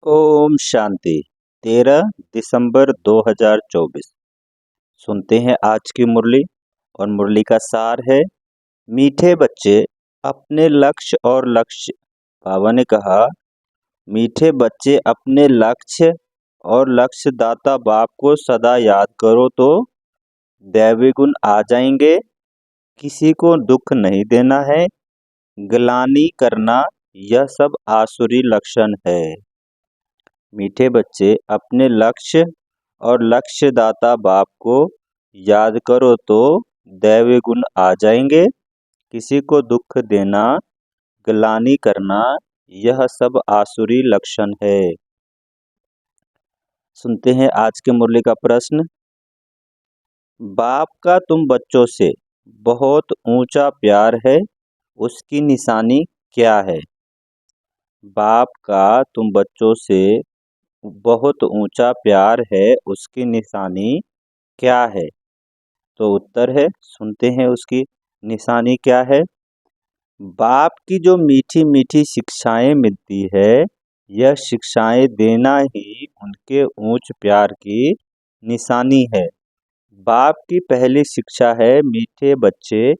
ओम शांति। 13 दिसंबर 2024। सुनते हैं आज की मुरली। और मुरली का सार है, मीठे बच्चे अपने लक्ष्य और लक्ष्य। बाबा ने कहा, मीठे बच्चे अपने लक्ष्य और लक्ष्य दाता बाप को सदा याद करो तो दैवी गुण आ जाएंगे। किसी को दुख नहीं देना है, ग्लानि करना, यह सब आसुरी लक्षण है। मीठे बच्चे अपने लक्ष्य और लक्ष्यदाता बाप को याद करो तो दैवी गुण आ जाएंगे। किसी को दुख देना, ग्लानि करना, यह सब आसुरी लक्षण है। सुनते हैं आज के मुरली का प्रश्न। बाप का तुम बच्चों से बहुत ऊंचा प्यार है, उसकी निशानी क्या है? बाप का तुम बच्चों से बहुत ऊंचा प्यार है, उसकी निशानी क्या है? तो उत्तर है, सुनते हैं उसकी निशानी क्या है। बाप की जो मीठी मीठी शिक्षाएं मिलती है, यह शिक्षाएं देना ही उनके ऊंच प्यार की निशानी है। बाप की पहली शिक्षा है, मीठे बच्चे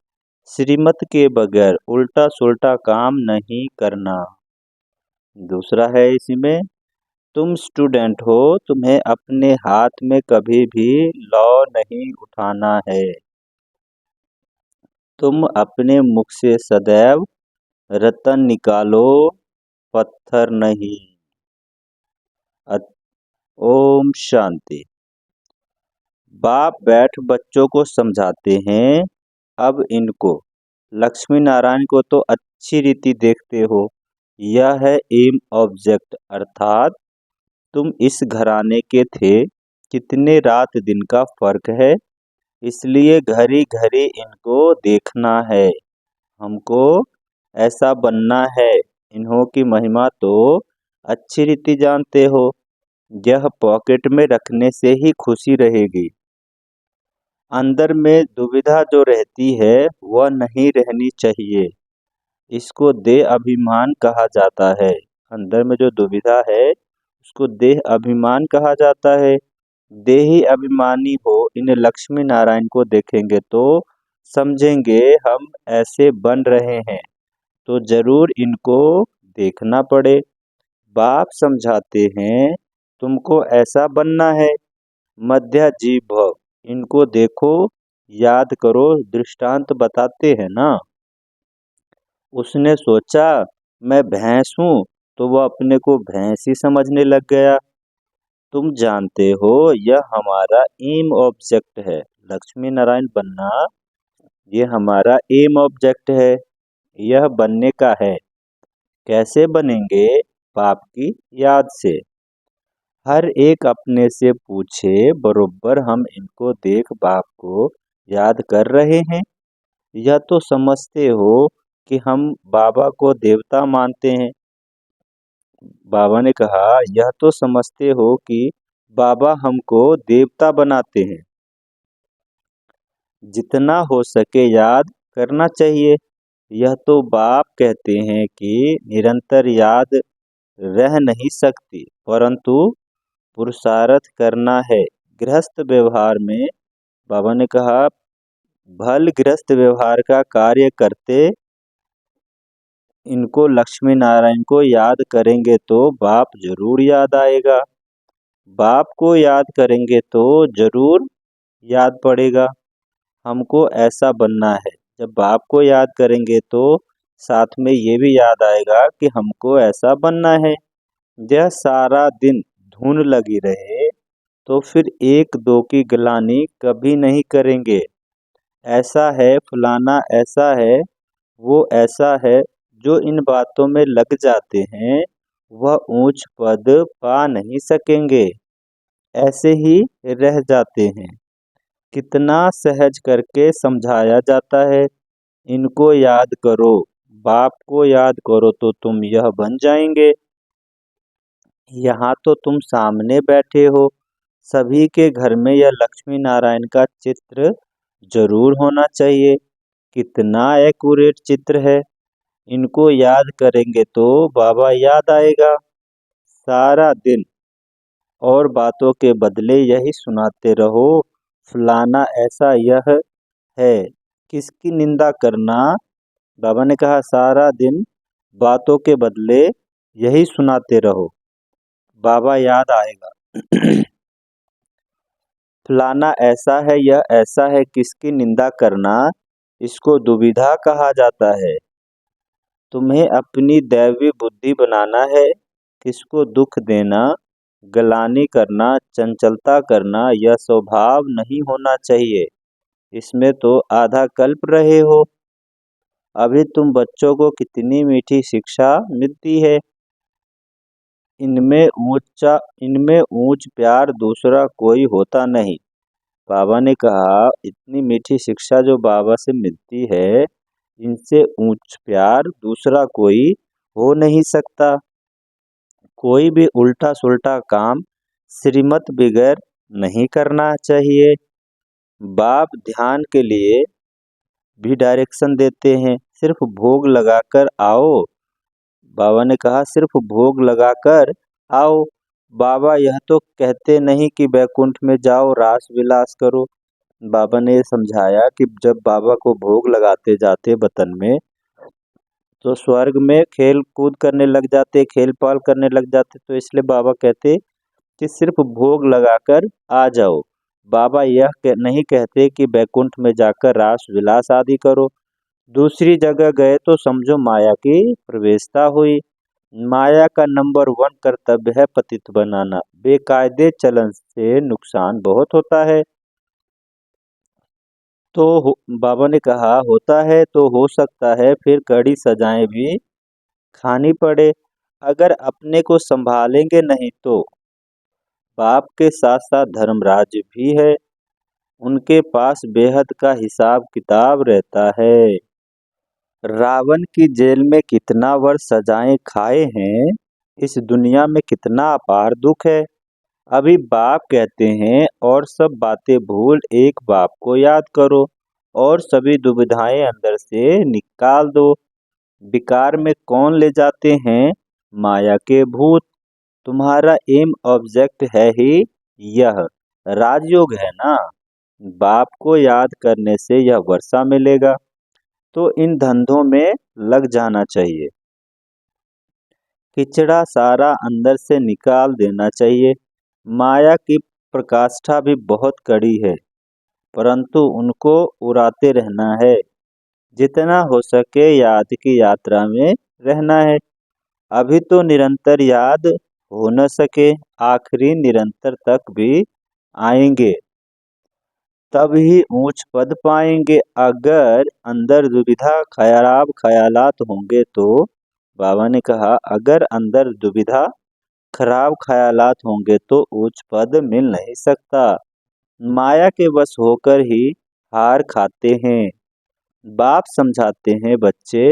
श्रीमत के बगैर उल्टा सुल्टा काम नहीं करना। दूसरा है इसी में, तुम स्टूडेंट हो, तुम्हें अपने हाथ में कभी भी लौ नहीं उठाना है। तुम अपने मुख से सदैव रतन निकालो, पत्थर नहीं। ओम शांति। बाप बैठ बच्चों को समझाते हैं। अब इनको, लक्ष्मी नारायण को तो अच्छी रीति देखते हो। यह है एम ऑब्जेक्ट, अर्थात तुम इस घराने के थे। कितने रात दिन का फर्क है, इसलिए घड़ी घड़ी इनको देखना है। हमको ऐसा बनना है। इन्हों की महिमा तो अच्छी रीति जानते हो। यह पॉकेट में रखने से ही खुशी रहेगी। अंदर में दुविधा जो रहती है वह नहीं रहनी चाहिए। इसको देह अभिमान कहा जाता है। अंदर में जो दुविधा है उसको देह अभिमान कहा जाता है। देही अभिमानी हो इन लक्ष्मी नारायण को देखेंगे तो समझेंगे हम ऐसे बन रहे हैं, तो जरूर इनको देखना पड़े। बाप समझाते हैं, तुमको ऐसा बनना है। मध्य जीव भव, इनको देखो, याद करो, दृष्टांत बताते हैं ना। उसने सोचा मैं भैंस हूँ, तो वह अपने को भैंस ही समझने लग गया। तुम जानते हो यह हमारा एम ऑब्जेक्ट है। लक्ष्मी नारायण बनना ये हमारा एम ऑब्जेक्ट है। यह बनने का है। कैसे बनेंगे? बाप की याद से। हर एक अपने से पूछे, बरोबर हम इनको देख बाप को याद कर रहे हैं। यह तो समझते हो कि हम बाबा को देवता मानते हैं। बाबा ने कहा, यह तो समझते हो कि बाबा हमको देवता बनाते हैं। जितना हो सके याद करना चाहिए। यह तो बाप कहते हैं कि निरंतर याद रह नहीं सकती, परंतु पुरुषार्थ करना है। गृहस्थ व्यवहार में बाबा ने कहा, भल गृहस्थ व्यवहार का कार्य करते इनको लक्ष्मी नारायण को याद करेंगे तो बाप जरूर याद आएगा। बाप को याद करेंगे तो जरूर याद पड़ेगा। हमको ऐसा बनना है। जब बाप को याद करेंगे तो साथ में ये भी याद आएगा कि हमको ऐसा बनना है। यह सारा दिन धुन लगी रहे तो फिर एक दो की गिलानी कभी नहीं करेंगे। ऐसा है, फलाना ऐसा है, वो ऐसा है। जो इन बातों में लग जाते हैं वह ऊंच पद पा नहीं सकेंगे, ऐसे ही रह जाते हैं। कितना सहज करके समझाया जाता है। इनको याद करो, बाप को याद करो तो तुम यह बन जाएंगे। यहाँ तो तुम सामने बैठे हो। सभी के घर में यह लक्ष्मी नारायण का चित्र जरूर होना चाहिए। कितना एक्यूरेट चित्र है। इनको याद करेंगे तो बाबा याद आएगा। सारा दिन और बातों के बदले यही सुनाते रहो। फलाना ऐसा यह है, किसकी निंदा करना। बाबा ने कहा सारा दिन बातों के बदले यही सुनाते रहो, बाबा याद आएगा। फलाना ऐसा है, यह ऐसा है, किसकी निंदा करना, इसको दुविधा कहा जाता है। तुम्हें अपनी दैवी बुद्धि बनाना है, किसको दुख देना, गलानी करना, चंचलता करना, यह स्वभाव नहीं होना चाहिए। इसमें तो आधा कल्प रहे हो। अभी तुम बच्चों को कितनी मीठी शिक्षा मिलती है। इनमें ऊंच प्यार दूसरा कोई होता नहीं। बाबा ने कहा इतनी मीठी शिक्षा जो बाबा से मिलती है, इनसे ऊंच प्यार दूसरा कोई हो नहीं सकता। कोई भी उल्टा सुल्टा काम श्रीमत बगैर नहीं करना चाहिए। बाप ध्यान के लिए भी डायरेक्शन देते हैं, सिर्फ भोग लगाकर आओ। बाबा ने कहा सिर्फ भोग लगाकर आओ। बाबा यह तो कहते नहीं कि बैकुंठ में जाओ रास विलास करो। बाबा ने ये समझाया कि जब बाबा को भोग लगाते जाते बतन में, तो स्वर्ग में खेल कूद करने लग जाते, खेल पाल करने लग जाते। तो इसलिए बाबा कहते कि सिर्फ भोग लगाकर आ जाओ। बाबा यह नहीं कहते कि बैकुंठ में जाकर रास विलास आदि करो। दूसरी जगह गए तो समझो माया की प्रवेशता हुई। माया का नंबर 1 कर्तव्य है पतित बनाना। बेकायदे चलन से नुकसान बहुत होता है। बाबा ने कहा होता है तो हो सकता है फिर कड़ी सजाएं भी खानी पड़े। अगर अपने को संभालेंगे नहीं तो। बाप के साथ साथ धर्मराज भी है, उनके पास बेहद का हिसाब किताब रहता है। रावण की जेल में कितना वर्ष सजाएं खाए हैं, इस दुनिया में कितना अपार दुख है। अभी बाप कहते हैं और सब बातें भूल एक बाप को याद करो और सभी दुविधाएं अंदर से निकाल दो। विकार में कौन ले जाते हैं, माया के भूत। तुम्हारा एम ऑब्जेक्ट है ही यह राजयोग है ना। बाप को याद करने से यह वर्षा मिलेगा, तो इन धंधों में लग जाना चाहिए। किचड़ा सारा अंदर से निकाल देना चाहिए। माया की प्रकाष्ठा भी बहुत कड़ी है, परंतु उनको उड़ाते रहना है। जितना हो सके याद की यात्रा में रहना है। अभी तो निरंतर याद हो न सके, आखिरी निरंतर तक भी आएंगे, तब ही ऊंच पद पाएंगे। अगर अंदर दुविधा खराब ख्यालात होंगे तो। बाबा ने कहा अगर अंदर दुविधा खराब ख्यालात होंगे तो उच्च पद मिल नहीं सकता। माया के वश होकर ही हार खाते हैं। बाप समझाते हैं बच्चे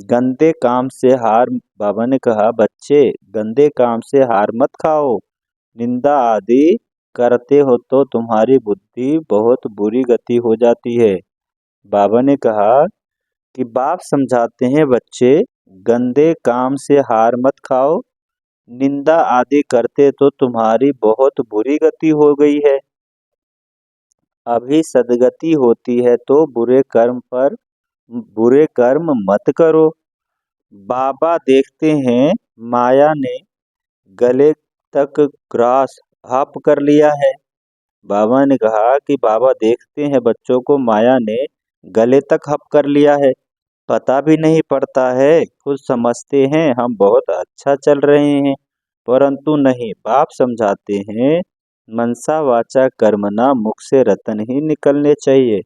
गंदे काम से हार। बाबा ने कहा बच्चे गंदे काम से हार मत खाओ। निंदा आदि करते हो तो तुम्हारी बुद्धि बहुत बुरी गति हो जाती है। बाबा ने कहा कि बाप समझाते हैं बच्चे गंदे काम से हार मत खाओ। निंदा आदि करते तो तुम्हारी बहुत बुरी गति हो गई है। अभी सदगति होती है तो बुरे कर्म मत करो। बाबा देखते हैं माया ने गले तक ग्रास हप कर लिया है। बाबा ने कहा कि बाबा देखते हैं बच्चों को माया ने गले तक हप कर लिया है। पता भी नहीं पड़ता है, खुद समझते हैं हम बहुत अच्छा चल रहे हैं, परंतु नहीं। बाप समझाते हैं मनसा वाचा कर्मणा, मुख से रतन ही निकलने चाहिए।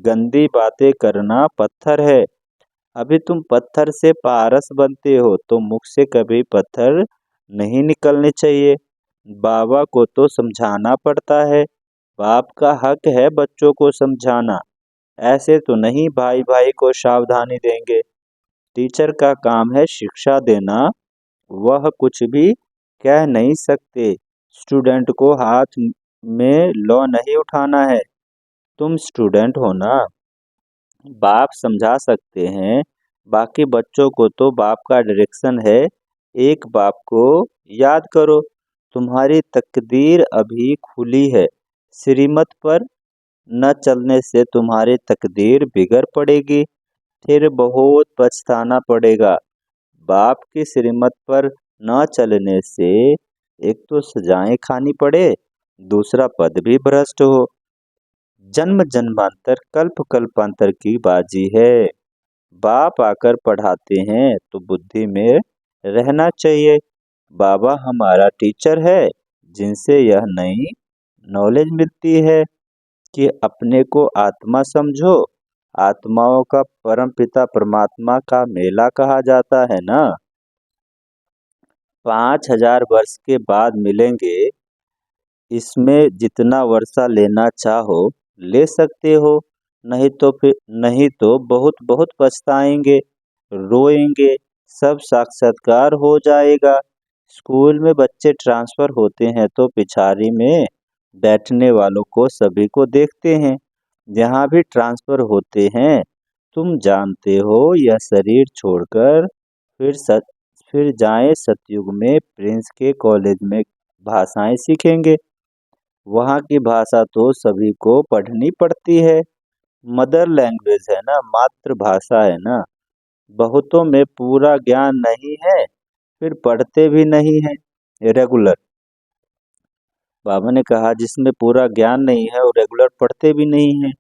गंदी बातें करना पत्थर है। अभी तुम पत्थर से पारस बनते हो तो मुख से कभी पत्थर नहीं निकलने चाहिए। बाबा को तो समझाना पड़ता है। बाप का हक है बच्चों को समझाना। ऐसे तो नहीं भाई भाई को सावधानी देंगे। टीचर का काम है शिक्षा देना, वह कुछ भी कह नहीं सकते। स्टूडेंट को हाथ में लॉ नहीं उठाना है। तुम स्टूडेंट हो ना। बाप समझा सकते हैं, बाकी बच्चों को तो बाप का डायरेक्शन है एक बाप को याद करो, तुम्हारी तकदीर अभी खुली है। श्रीमत पर न चलने से तुम्हारी तकदीर बिगड़ पड़ेगी, फिर बहुत पछताना पड़ेगा। बाप की श्रीमत पर न चलने से एक तो सजाएं खानी पड़े, दूसरा पद भी भ्रष्ट हो। जन्म जन्मांतर कल्प कल्पांतर की बाजी है। बाप आकर पढ़ाते हैं तो बुद्धि में रहना चाहिए। बाबा हमारा टीचर है, जिनसे यह नई नॉलेज मिलती है कि अपने को आत्मा समझो। आत्माओं का परम पिता परमात्मा का मेला कहा जाता है ना। 5000 वर्ष के बाद मिलेंगे, इसमें जितना वर्षा लेना चाहो ले सकते हो। नहीं तो बहुत बहुत पछताएंगे, रोएंगे, सब साक्षात्कार हो जाएगा। स्कूल में बच्चे ट्रांसफर होते हैं तो पिछाड़ी में बैठने वालों को सभी को देखते हैं। जहाँ भी ट्रांसफर होते हैं, तुम जानते हो यह शरीर छोड़कर फिर जाएं सतयुग में प्रिंस के कॉलेज में भाषाएं सीखेंगे। वहाँ की भाषा तो सभी को पढ़नी पड़ती है। मदर लैंग्वेज है ना, मातृभाषा है ना। बहुतों में पूरा ज्ञान नहीं है, फिर पढ़ते भी नहीं है रेगुलर। बाबा ने कहा जिसमें पूरा ज्ञान नहीं है और रेगुलर पढ़ते भी नहीं है।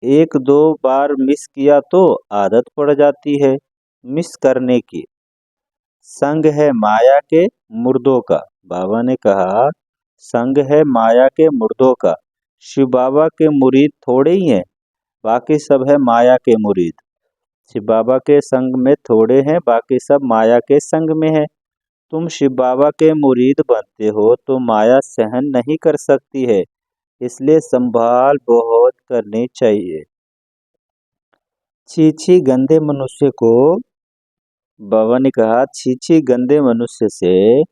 एक दो बार मिस किया तो आदत पड़ जाती है मिस करने की। संग है माया के मुर्दों का। बाबा ने कहा संग है माया के मुर्दों का। शिव बाबा के मुरीद थोड़े ही हैं, बाकी सब है माया के मुरीद। शिव बाबा के संग में थोड़े हैं, बाकी सब माया के संग में है। तुम शिव बाबा के मुरीद बनते हो तो माया सहन नहीं कर सकती है, इसलिए संभाल बहुत करनी चाहिए। छी गंदे मनुष्य को, बाबा ने कहा छी गंदे मनुष्य से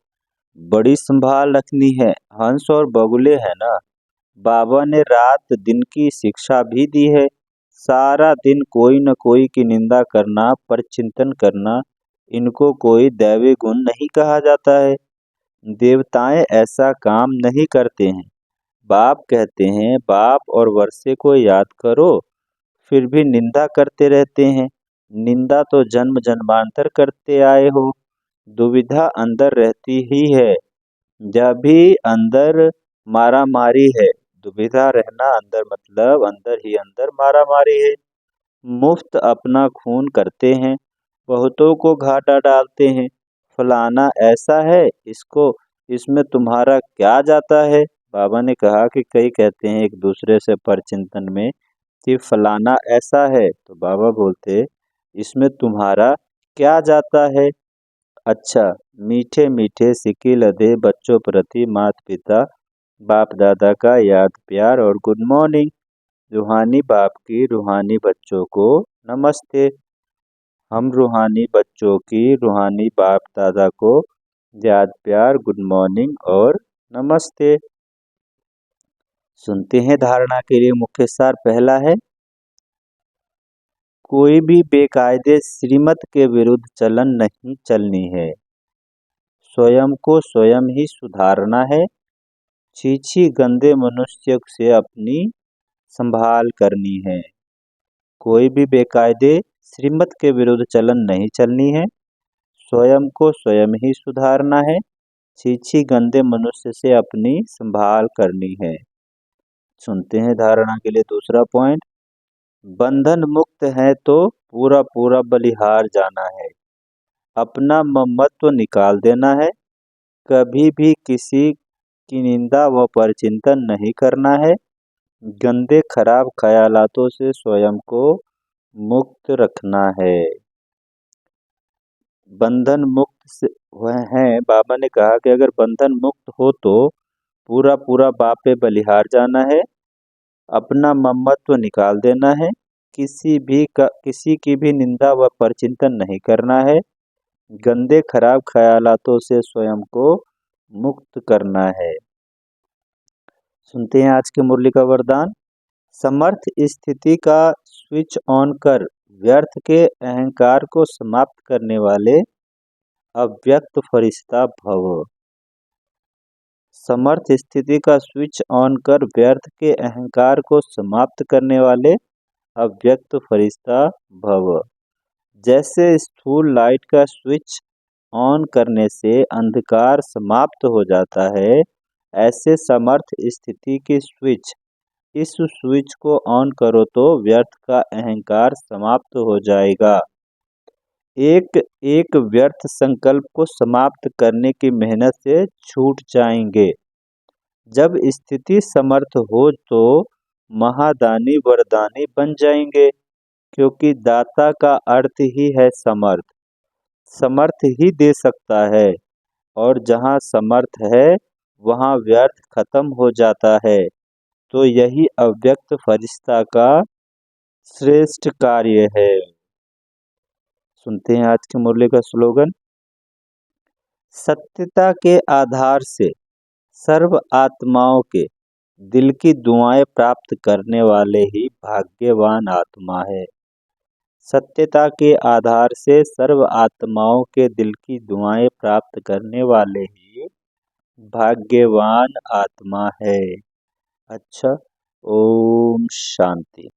बड़ी संभाल रखनी है। हंस और बगुले है ना, बाबा ने रात दिन की शिक्षा भी दी है। सारा दिन कोई न कोई की निंदा करना, परचिंतन करना, इनको कोई दैवी गुण नहीं कहा जाता है। देवताएं ऐसा काम नहीं करते हैं। बाप कहते हैं बाप और वर्षे को याद करो, फिर भी निंदा करते रहते हैं। निंदा तो जन्म जन्मांतर करते आए हो। दुविधा अंदर रहती ही है, जब भी अंदर मारा मारी है। दुविधा रहना अंदर मतलब अंदर ही अंदर मारा मारी है। मुफ्त अपना खून करते हैं, बहुतों को घाटा डालते हैं। फलाना ऐसा है, इसको इसमें तुम्हारा क्या जाता है। बाबा ने कहा कि कई कहते हैं एक दूसरे से परचिंतन में कि फलाना ऐसा है, तो बाबा बोलते इसमें तुम्हारा क्या जाता है। अच्छा, मीठे मीठे सिक्के लदे बच्चों प्रति माता पिता बाप दादा का याद प्यार और गुड मॉर्निंग। रूहानी बाप की रूहानी बच्चों को नमस्ते। हम रूहानी बच्चों की रूहानी बाप दादा को याद प्यार गुड मॉर्निंग और नमस्ते। सुनते हैं धारणा के लिए मुख्य सार। पहला है, कोई भी बेकायदे श्रीमत के विरुद्ध चलन नहीं चलनी है। स्वयं को स्वयं ही सुधारना है। छी गंदे मनुष्य से अपनी संभाल करनी है। कोई भी बेकायदे श्रीमत के विरुद्ध चलन नहीं चलनी है। स्वयं को स्वयं ही सुधारना है। छी गंदे मनुष्य से अपनी संभाल करनी है। सुनते हैं धारणा के लिए दूसरा पॉइंट। बंधन मुक्त है तो पूरा पूरा बलिहार जाना है। अपना ममत्व निकाल देना है। कभी भी किसी की निंदा व परचिंतन नहीं करना है। गंदे खराब ख्यालातों से स्वयं को मुक्त रखना है। बंधन मुक्त से वह है, बाबा ने कहा कि अगर बंधन मुक्त हो तो पूरा पूरा बापे बलिहार जाना है। अपना ममत्व निकाल देना है। किसी की भी निंदा व परचिंतन नहीं करना है। गंदे खराब ख्यालातों से स्वयं को मुक्त करना है। सुनते हैं आज के मुरली का वरदान। समर्थ स्थिति का स्विच ऑन कर व्यर्थ के अहंकार को समाप्त करने वाले अव्यक्त फरिश्ता भव। समर्थ स्थिति का स्विच ऑन कर व्यर्थ के अहंकार को समाप्त करने वाले अव्यक्त फरिश्ता भव। जैसे स्थूल लाइट का स्विच ऑन करने से अंधकार समाप्त हो जाता है, ऐसे समर्थ स्थिति की स्विच, इस स्विच को ऑन करो तो व्यर्थ का अहंकार समाप्त हो जाएगा। एक एक व्यर्थ संकल्प को समाप्त करने की मेहनत से छूट जाएंगे। जब स्थिति समर्थ हो तो महादानी वरदानी बन जाएंगे, क्योंकि दाता का अर्थ ही है समर्थ। समर्थ ही दे सकता है, और जहाँ समर्थ है वहाँ व्यर्थ खत्म हो जाता है। तो यही अव्यक्त फरिश्ता का श्रेष्ठ कार्य है। सुनते हैं आज के मुरली का स्लोगन। सत्यता के आधार से सर्व आत्माओं के दिल की दुआएं प्राप्त करने वाले ही भाग्यवान आत्मा है। सत्यता के आधार से सर्व आत्माओं के दिल की दुआएं प्राप्त करने वाले ही भाग्यवान आत्मा है। अच्छा, ओम शांति।